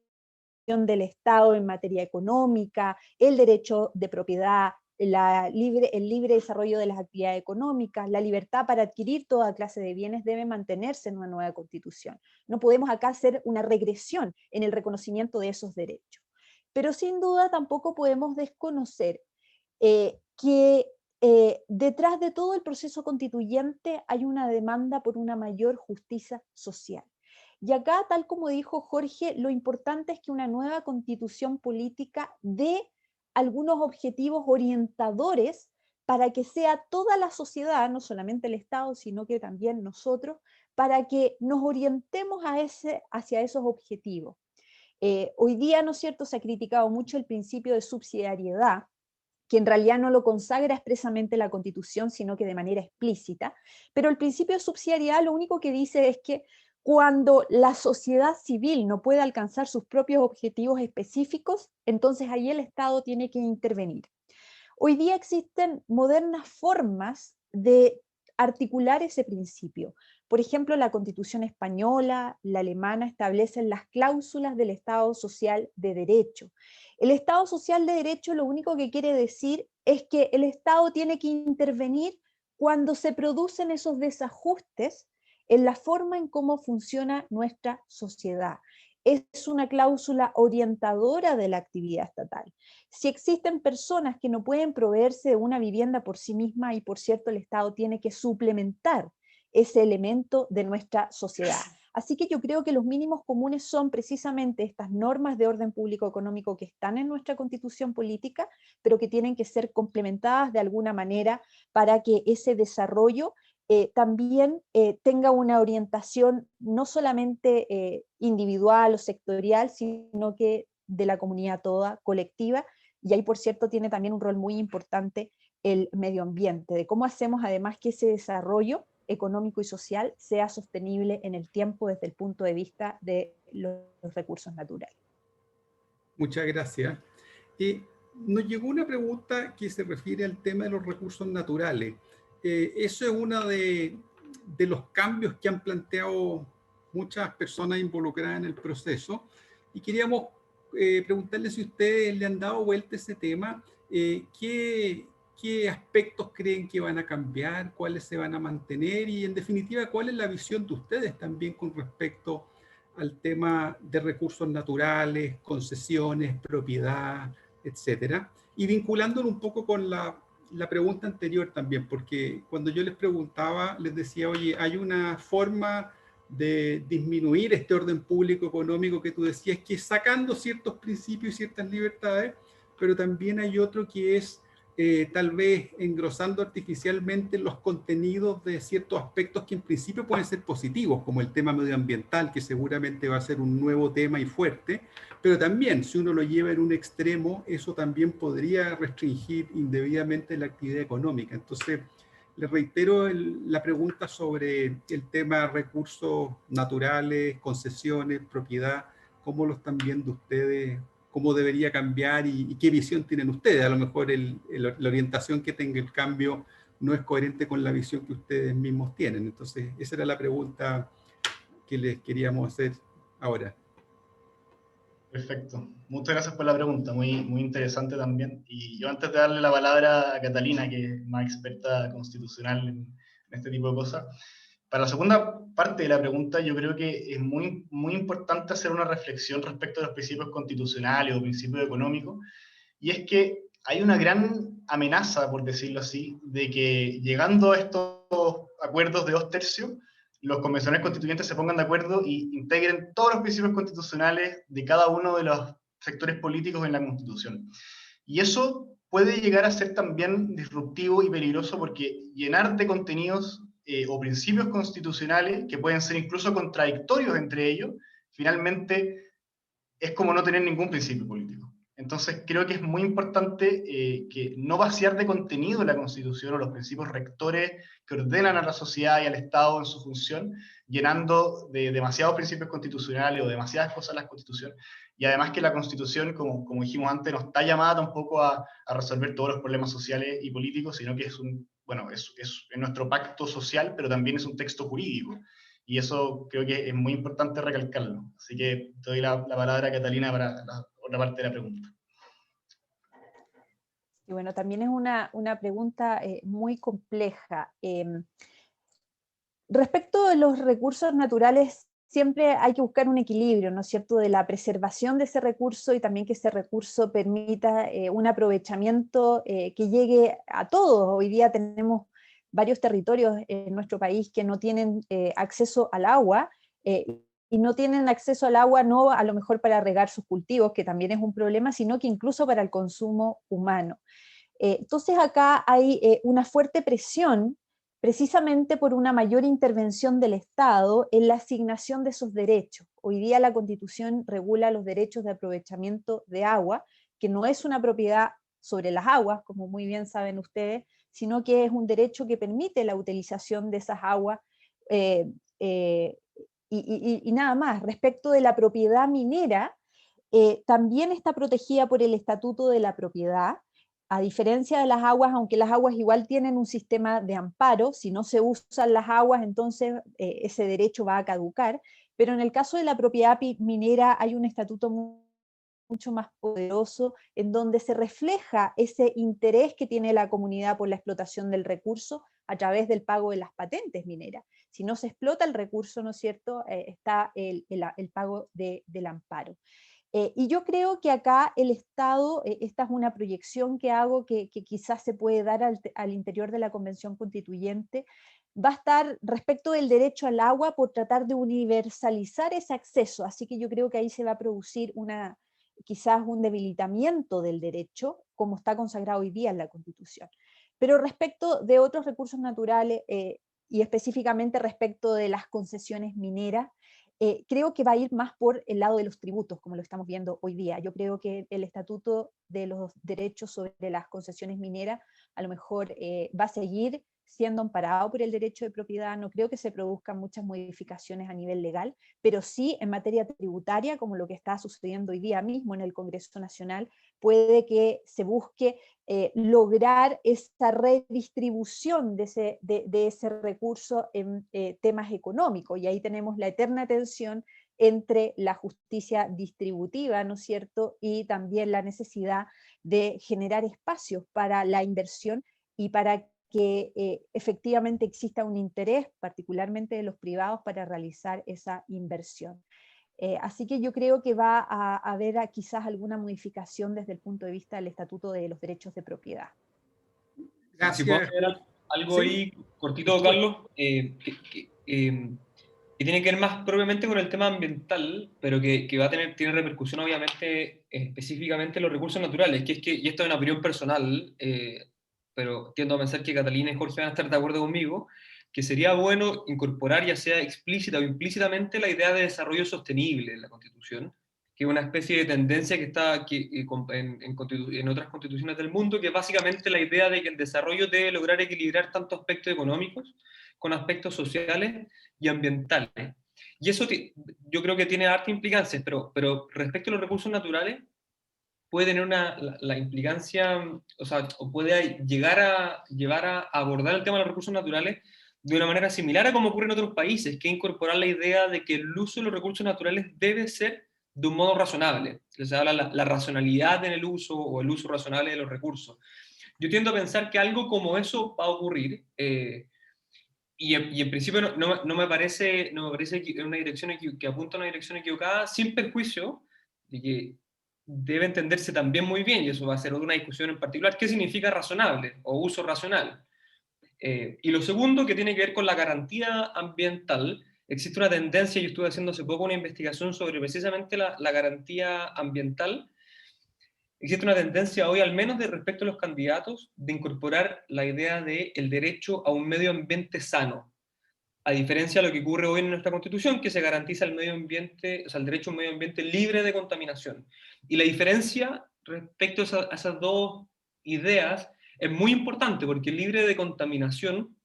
del Estado en materia económica, el derecho de propiedad, el libre desarrollo de las actividades económicas, la libertad para adquirir toda clase de bienes debe mantenerse en una nueva Constitución. No podemos acá hacer una regresión en el reconocimiento de esos derechos. Pero sin duda tampoco podemos desconocer que detrás de todo el proceso constituyente hay una demanda por una mayor justicia social. Y acá, tal como dijo Jorge, lo importante es que una nueva constitución política dé algunos objetivos orientadores para que sea toda la sociedad, no solamente el Estado, sino que también nosotros, para que nos orientemos hacia esos objetivos. Hoy día, ¿no es cierto?, se ha criticado mucho el principio de subsidiariedad, que en realidad no lo consagra expresamente la Constitución, sino que de manera explícita, pero el principio de subsidiariedad lo único que dice es que cuando la sociedad civil no puede alcanzar sus propios objetivos específicos, entonces ahí el Estado tiene que intervenir. Hoy día existen modernas formas de articular ese principio. Por ejemplo, la Constitución española, la alemana establecen las cláusulas del Estado Social de Derecho. El Estado Social de Derecho lo único que quiere decir es que el Estado tiene que intervenir cuando se producen esos desajustes en la forma en cómo funciona nuestra sociedad. Es una cláusula orientadora de la actividad estatal. Si existen personas que no pueden proveerse de una vivienda por sí misma, y por cierto el Estado tiene que suplementar ese elemento de nuestra sociedad. Así que yo creo que los mínimos comunes son precisamente estas normas de orden público económico que están en nuestra Constitución política, pero que tienen que ser complementadas de alguna manera para que ese desarrollo también tenga una orientación no solamente individual o sectorial, sino que de la comunidad toda, colectiva, y ahí por cierto tiene también un rol muy importante el medio ambiente, de cómo hacemos además que ese desarrollo económico y social sea sostenible en el tiempo desde el punto de vista de los recursos naturales.
Muchas gracias. Nos llegó una pregunta que se refiere al tema de los recursos naturales. Eso es uno de los cambios que han planteado muchas personas involucradas en el proceso, y queríamos preguntarle si ustedes le han dado vuelta a ese tema, qué aspectos creen que van a cambiar, cuáles se van a mantener, y en definitiva, cuál es la visión de ustedes también con respecto al tema de recursos naturales, concesiones, propiedad, etcétera. Y vinculándolo un poco con la pregunta anterior también, porque cuando yo les preguntaba, les decía, oye, hay una forma de disminuir este orden público económico que tú decías, que es sacando ciertos principios y ciertas libertades, pero también hay otro que es tal vez engrosando artificialmente los contenidos de ciertos aspectos que en principio pueden ser positivos, como el tema medioambiental, que seguramente va a ser un nuevo tema y fuerte, pero también si uno lo lleva en un extremo, eso también podría restringir indebidamente la actividad económica. Entonces, les reitero la pregunta sobre el tema recursos naturales, concesiones, propiedad, ¿cómo lo están viendo ustedes? ¿Cómo debería cambiar y qué visión tienen ustedes? A lo mejor la orientación que tenga el cambio no es coherente con la visión que ustedes mismos tienen. Entonces, esa era la pregunta que les queríamos hacer ahora.
Perfecto. Muchas gracias por la pregunta, muy interesante también. Y yo, antes de darle la palabra a Catalina, que es más experta constitucional en este tipo de cosas, para la segunda parte de la pregunta, yo creo que es muy importante hacer una reflexión respecto a los principios constitucionales o principios económicos, y es que hay una gran amenaza, por decirlo así, de que llegando a estos acuerdos de 2/3, los convencionales constituyentes se pongan de acuerdo y integren todos los principios constitucionales de cada uno de los sectores políticos en la Constitución. Y eso puede llegar a ser también disruptivo y peligroso, porque llenar de contenidos o principios constitucionales que pueden ser incluso contradictorios entre ellos, finalmente es como no tener ningún principio político. Entonces creo que es muy importante que no vaciar de contenido la Constitución o los principios rectores que ordenan a la sociedad y al Estado en su función, llenando de demasiados principios constitucionales o demasiadas cosas la Constitución. Y además que la Constitución, como dijimos antes, no está llamada tampoco a resolver todos los problemas sociales y políticos, sino que es nuestro pacto social, pero también es un texto jurídico. Y eso creo que es muy importante recalcarlo. Así que te doy la palabra a Catalina para la otra parte de la pregunta.
Y bueno, también es una pregunta muy compleja. Respecto de los recursos naturales, siempre hay que buscar un equilibrio, ¿no es cierto?, de la preservación de ese recurso y también que ese recurso permita un aprovechamiento que llegue a todos. Hoy día tenemos varios territorios en nuestro país que no tienen acceso al agua, y no tienen acceso al agua no a lo mejor para regar sus cultivos, que también es un problema, sino que incluso para el consumo humano. Entonces acá hay una fuerte presión precisamente por una mayor intervención del Estado en la asignación de esos derechos. Hoy día la Constitución regula los derechos de aprovechamiento de agua, que no es una propiedad sobre las aguas, como muy bien saben ustedes, sino que es un derecho que permite la utilización de esas aguas, y nada más. Respecto de la propiedad minera, también está protegida por el Estatuto de la Propiedad, a diferencia de las aguas, aunque las aguas igual tienen un sistema de amparo. Si no se usan las aguas, entonces ese derecho va a caducar, pero en el caso de la propiedad minera hay un estatuto mucho más poderoso, en donde se refleja ese interés que tiene la comunidad por la explotación del recurso a través del pago de las patentes mineras. Si no se explota el recurso, ¿no es cierto?, está el pago del amparo. Y yo creo que acá el Estado, esta es una proyección que hago, que quizás se puede dar al interior de la Convención Constituyente, va a estar respecto del derecho al agua por tratar de universalizar ese acceso. Así que yo creo que ahí se va a producir quizás un debilitamiento del derecho, como está consagrado hoy día en la Constitución. Pero respecto de otros recursos naturales, y específicamente respecto de las concesiones mineras, creo que va a ir más por el lado de los tributos, como lo estamos viendo hoy día. Yo creo que el Estatuto de los Derechos sobre las Concesiones Mineras a lo mejor va a seguir siendo amparado por el derecho de propiedad. No creo que se produzcan muchas modificaciones a nivel legal, pero sí en materia tributaria, como lo que está sucediendo hoy día mismo en el Congreso Nacional, puede que se busque lograr esa redistribución de ese recurso en temas económicos, y ahí tenemos la eterna tensión entre la justicia distributiva, ¿no es cierto?, y también la necesidad de generar espacios para la inversión y para que efectivamente exista un interés, particularmente de los privados, para realizar esa inversión. Así que yo creo que va a haber quizás alguna modificación desde el punto de vista del Estatuto de los Derechos de Propiedad.
Gracias.
Si puedo hacer algo ahí cortito, Carlos, que tiene que ver más propiamente con el tema ambiental, pero que tiene repercusión obviamente específicamente en los recursos naturales, y esto es una opinión personal, pero tiendo a pensar que Catalina y Jorge van a estar de acuerdo conmigo, que sería bueno incorporar, ya sea explícita o implícitamente, la idea de desarrollo sostenible en la Constitución, que es una especie de tendencia que está en otras constituciones del mundo, que es básicamente la idea de que el desarrollo debe lograr equilibrar tanto aspectos económicos con aspectos sociales y ambientales. Y eso yo creo que tiene harta implicancias, pero respecto a los recursos naturales, puede tener la implicancia, o sea, o puede llevar a abordar el tema de los recursos naturales de una manera similar a como ocurre en otros países, que es incorporar la idea de que el uso de los recursos naturales debe ser de un modo razonable. Se habla la racionalidad en el uso, o el uso razonable de los recursos. Yo tiendo a pensar que algo como eso va a ocurrir, y en principio no me parece que es una dirección que apunta a una dirección equivocada, sin perjuicio de que debe entenderse también muy bien, y eso va a ser una discusión en particular, qué significa razonable o uso racional. Y lo segundo, que tiene que ver con la garantía ambiental. Existe una tendencia, yo estuve haciendo hace poco una investigación sobre precisamente la garantía ambiental. Existe una tendencia hoy, al menos de respecto a los candidatos, de incorporar la idea del derecho a un medio ambiente sano, a diferencia de lo que ocurre hoy en nuestra Constitución, que se garantiza el medio ambiente, o sea, el derecho a un medio ambiente libre de contaminación. Y la diferencia respecto a esas dos ideas es muy importante, porque libre de contaminación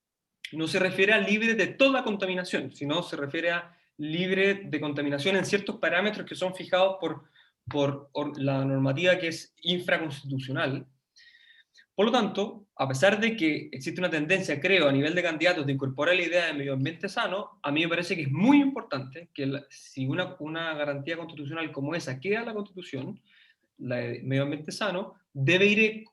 no se refiere a libre de toda contaminación, sino se refiere a libre de contaminación en ciertos parámetros que son fijados por la normativa que es infraconstitucional. Por lo tanto, a pesar de que existe una tendencia, creo, a nivel de candidatos de incorporar la idea de medio ambiente sano, a mí me parece que es muy importante que si una garantía constitucional como esa queda en la Constitución, la de medio ambiente sano, debe ir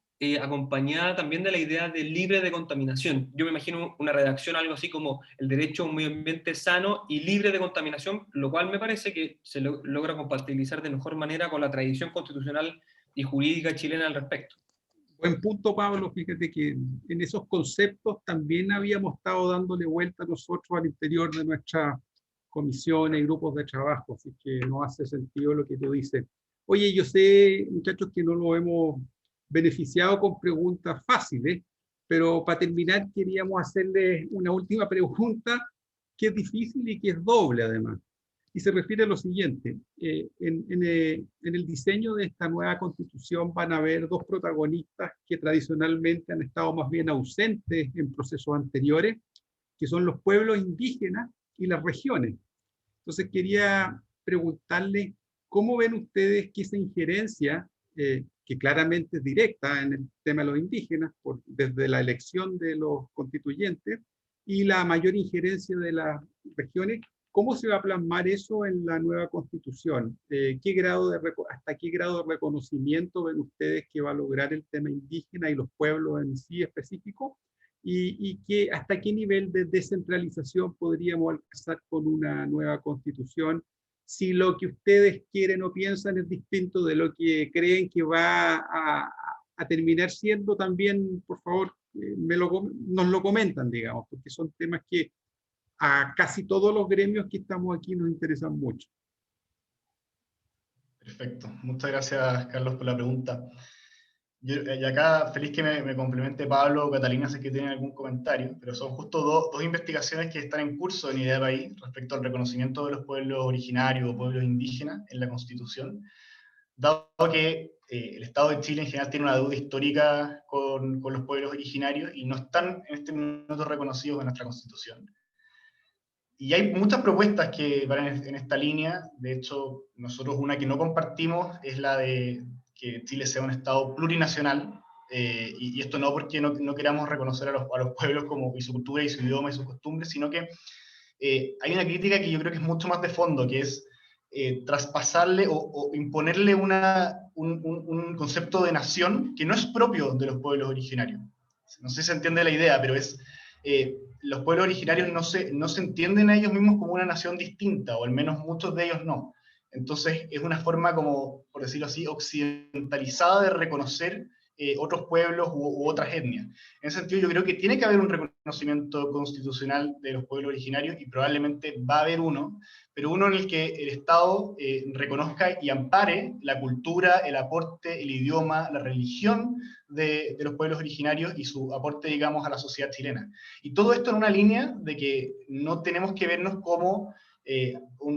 acompañada también de la idea de libre de contaminación. Yo me imagino una redacción algo así como el derecho a un medio ambiente sano y libre de contaminación, lo cual me parece que se logra compatibilizar de mejor manera con la tradición constitucional y jurídica chilena al respecto.
Buen punto, Pablo. Fíjate que en esos conceptos también habíamos estado dándole vuelta nosotros al interior de nuestras comisiones y grupos de trabajo, así que no hace sentido lo que tú dices. Oye, yo sé, muchachos, que no lo hemos beneficiado con preguntas fáciles, Pero para terminar queríamos hacerle una última pregunta que es difícil y que es doble además. Y se refiere a lo siguiente. En el diseño de esta nueva constitución van a haber dos protagonistas que tradicionalmente han estado más bien ausentes en procesos anteriores, que son los pueblos indígenas y las regiones. Entonces quería preguntarle, ¿cómo ven ustedes que esa injerencia, que claramente es directa en el tema de los indígenas, desde la elección de los constituyentes, y la mayor injerencia de las regiones, cómo se va a plasmar eso en la nueva constitución? ¿Hasta qué grado de reconocimiento ven ustedes que va a lograr el tema indígena y los pueblos en sí específico? ¿Hasta qué nivel de descentralización podríamos alcanzar con una nueva constitución si lo que ustedes quieren o piensan es distinto de lo que creen que va a terminar siendo? También, por favor, nos lo comentan, digamos, porque son temas que a casi todos los gremios que estamos aquí nos interesan mucho.
Perfecto. Muchas gracias, Carlos, por la pregunta. Y acá, feliz que me complemente Pablo o Catalina, si es que tienen algún comentario, pero son justo dos investigaciones que están en curso en Idea País respecto al reconocimiento de los pueblos originarios o pueblos indígenas en la Constitución, dado que el Estado de Chile en general tiene una deuda histórica con los pueblos originarios y no están en este momento reconocidos en nuestra Constitución. Y hay muchas propuestas que van en esta línea. De hecho, nosotros una que no compartimos es la de que Chile sea un Estado plurinacional, y esto no porque no queramos reconocer a los pueblos como y su cultura y su idioma y sus costumbres, sino que hay una crítica que yo creo que es mucho más de fondo, que es traspasarle o imponerle un concepto de nación que no es propio de los pueblos originarios. No sé si se entiende la idea, pero es... los pueblos originarios no se entienden a ellos mismos como una nación distinta, o al menos muchos de ellos no. Entonces es una forma como, por decirlo así, occidentalizada de reconocer otros pueblos u otras etnias. En ese sentido yo creo que tiene que haber un reconocimiento constitucional de los pueblos originarios, y probablemente va a haber uno, pero uno en el que el Estado reconozca y ampare la cultura, el aporte, el idioma, la religión de los pueblos originarios y su aporte, digamos, a la sociedad chilena. Y todo esto en una línea de que no tenemos que vernos como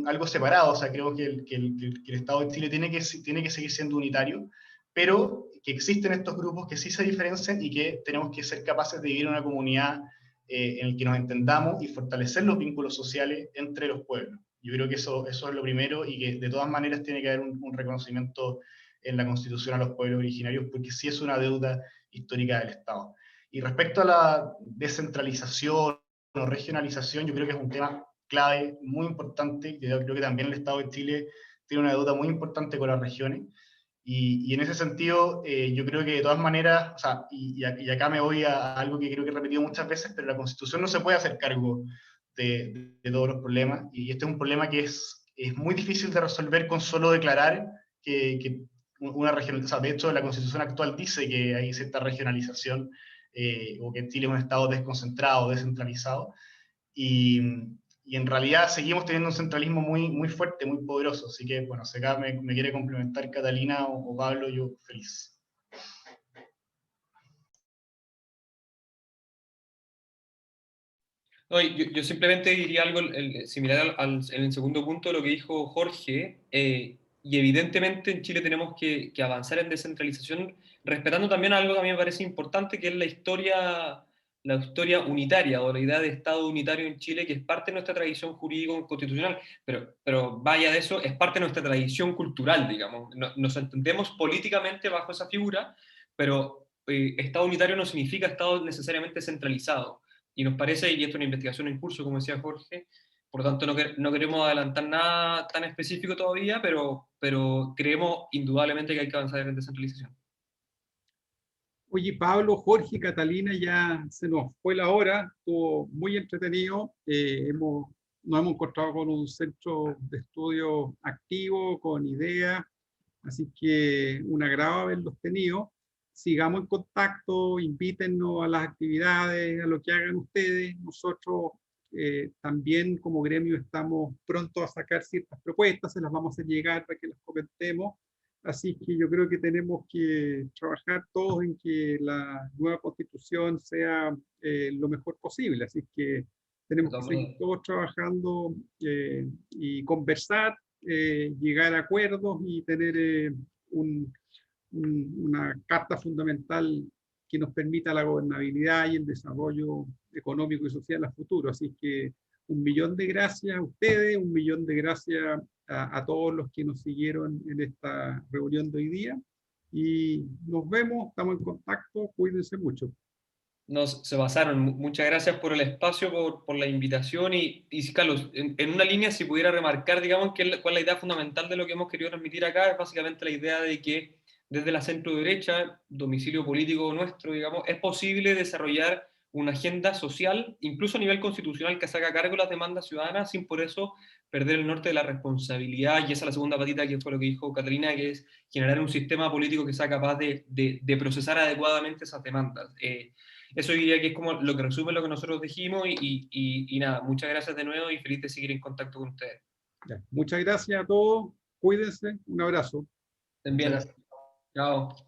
algo separado. O sea, creo que el Estado de Chile tiene que seguir siendo unitario, pero que existen estos grupos que sí se diferencian y que tenemos que ser capaces de vivir en una comunidad en la que nos entendamos y fortalecer los vínculos sociales entre los pueblos. Yo creo que eso es lo primero, y que de todas maneras tiene que haber un reconocimiento en la Constitución a los pueblos originarios, porque sí es una deuda histórica del Estado. Y respecto a la descentralización o regionalización, yo creo que es un tema clave, muy importante. Yo creo que también el Estado de Chile tiene una deuda muy importante con las regiones, y en ese sentido yo creo que de todas maneras, o sea, y acá me voy a algo que creo que he repetido muchas veces, pero la Constitución no se puede hacer cargo de todos los problemas, y este es un problema que es muy difícil de resolver con solo declarar que una región, o sea, de hecho la Constitución actual dice que hay cierta regionalización, o que Chile es un Estado desconcentrado, descentralizado, y, y en realidad seguimos teniendo un centralismo muy, muy fuerte, muy poderoso. Así que, bueno, si acá me quiere complementar Catalina o Pablo, yo feliz.
No, yo simplemente diría algo similar en el segundo punto de lo que dijo Jorge, y evidentemente en Chile tenemos que avanzar en descentralización, respetando también algo que a mí me parece importante, que es la historia unitaria, o la idea de Estado unitario en Chile, que es parte de nuestra tradición jurídico-constitucional, pero vaya de eso, es parte de nuestra tradición cultural, digamos. Nos entendemos políticamente bajo esa figura, pero Estado unitario no significa Estado necesariamente centralizado. Y nos parece, y esto es una investigación en curso, como decía Jorge, por lo tanto no queremos adelantar nada tan específico todavía, pero creemos indudablemente que hay que avanzar en descentralización.
Oye, Pablo, Jorge, Catalina, ya se nos fue la hora, estuvo muy entretenido. Nos hemos encontrado con un centro de estudio activo, con ideas, así que un agrado haberlos tenido. Sigamos en contacto, invítennos a las actividades, a lo que hagan ustedes. Nosotros también como gremio estamos pronto a sacar ciertas propuestas, se las vamos a hacer llegar para que las comentemos. así que yo creo que tenemos que trabajar todos en que la nueva constitución sea lo mejor posible, así que tenemos que seguir todos trabajando y conversar, llegar a acuerdos y tener una carta fundamental que nos permita la gobernabilidad y el desarrollo económico y social a futuro. Así que 1.000.000 de gracias a ustedes, 1.000.000 de gracias a todos los que nos siguieron en esta reunión de hoy día. Y nos vemos, estamos en contacto, cuídense mucho.
Se basaron. Muchas gracias por el espacio, por la invitación y Carlos, en una línea, si pudiera remarcar, digamos, cuál es la idea fundamental de lo que hemos querido transmitir acá, es básicamente la idea de que desde la centro derecha, domicilio político nuestro, digamos, es posible desarrollar una agenda social, incluso a nivel constitucional, que se haga cargo de las demandas ciudadanas, sin por eso perder el norte de la responsabilidad, y esa es la segunda patita, que fue lo que dijo Catalina, que es generar un sistema político que sea capaz de procesar adecuadamente esas demandas. Eso diría que es como lo que resume lo que nosotros dijimos y nada, muchas gracias de nuevo y feliz de seguir en contacto con ustedes.
Ya, muchas gracias a todos, cuídense, un abrazo.
Estén bien. Chao.